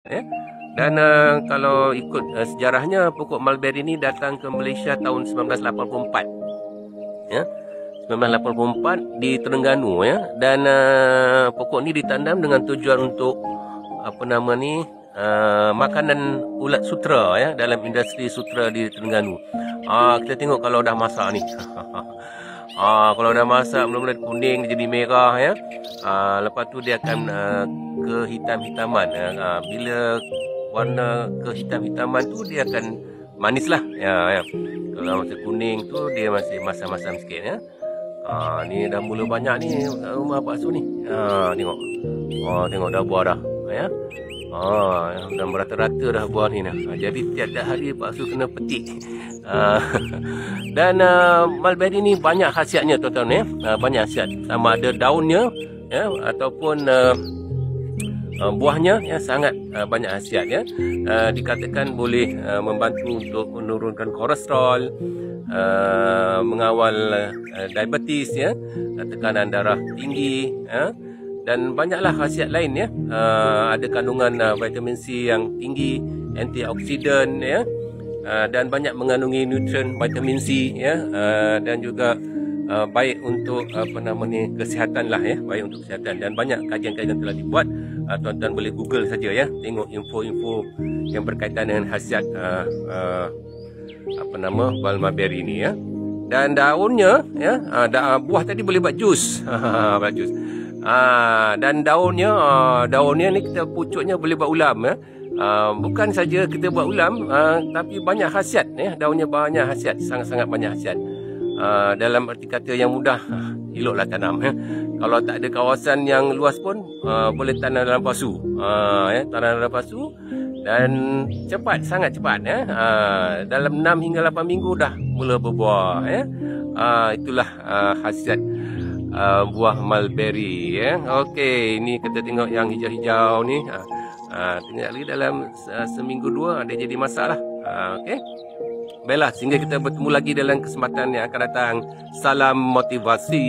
ya. Dan kalau ikut sejarahnya, pokok mulberry ni datang ke Malaysia tahun 1984, ya. 1984 di Terengganu, ya. Dan pokok ni ditanam dengan tujuan untuk makanan ulat sutera, ya, dalam industri sutera di Terengganu. Kita tengok kalau dah masak ni. Kalau dah masak mula-mula kuning jadi merah, ya. Lepas tu dia akan kehitam-hitaman. Bila warna kehitam-hitaman tu dia akan manis lah, ya. Kalau masih kuning tu dia masih masam-masam sikit, ya. Ni dah mula banyak ni rumah Pak Su ni. Tengok. Tengok dah buah dah, ya. Dan merata-rata dah buah ni dah. Jadi tiap-tiap hari Pak Su kena petik. Dan mulberry ni banyak khasiatnya, tuan-tuan, ya. Banyak khasiat. Sama ada daunnya, ya, ataupun buahnya, ya, sangat banyak khasiat, ya. Dikatakan boleh membantu untuk menurunkan kolesterol, mengawal diabetes, ya, tekanan darah tinggi, ya. Dan banyaklah khasiat lain, ya. Ada kandungan vitamin C yang tinggi, antioksidan, ya. Dan banyak mengandungi nutrien vitamin C, ya. Dan juga baik untuk kesihatan lah, ya, baik untuk kesihatan. Dan banyak kajian-kajian telah dibuat. Tuan-tuan boleh Google saja, ya, tengok info-info yang berkaitan dengan khasiat mulberry ni, ya. Dan daunnya, ya, buah tadi boleh buat jus. Buat jus. Dan daunnya ni kita pucuknya boleh buat ulam, ya. Bukan saja kita buat ulam, tapi banyak khasiat, ya. Daunnya banyak khasiat, sangat-sangat banyak khasiat. Dalam arti kata yang mudah, eloklah tanam, ya. Kalau tak ada kawasan yang luas pun boleh tanam dalam pasu, ya, tanam dalam pasu. Dan cepat, sangat cepat, ya. Dalam 6 hingga 8 minggu dah mula berbuah, ya. Itulah khasiat buah mulberry, ya. Okey, ini kita tengok yang hijau-hijau ni. Tengok lagi dalam seminggu 2 dia jadi masak lah. Okey. Baiklah, sehingga kita bertemu lagi dalam kesempatan yang akan datang. Salam motivasi.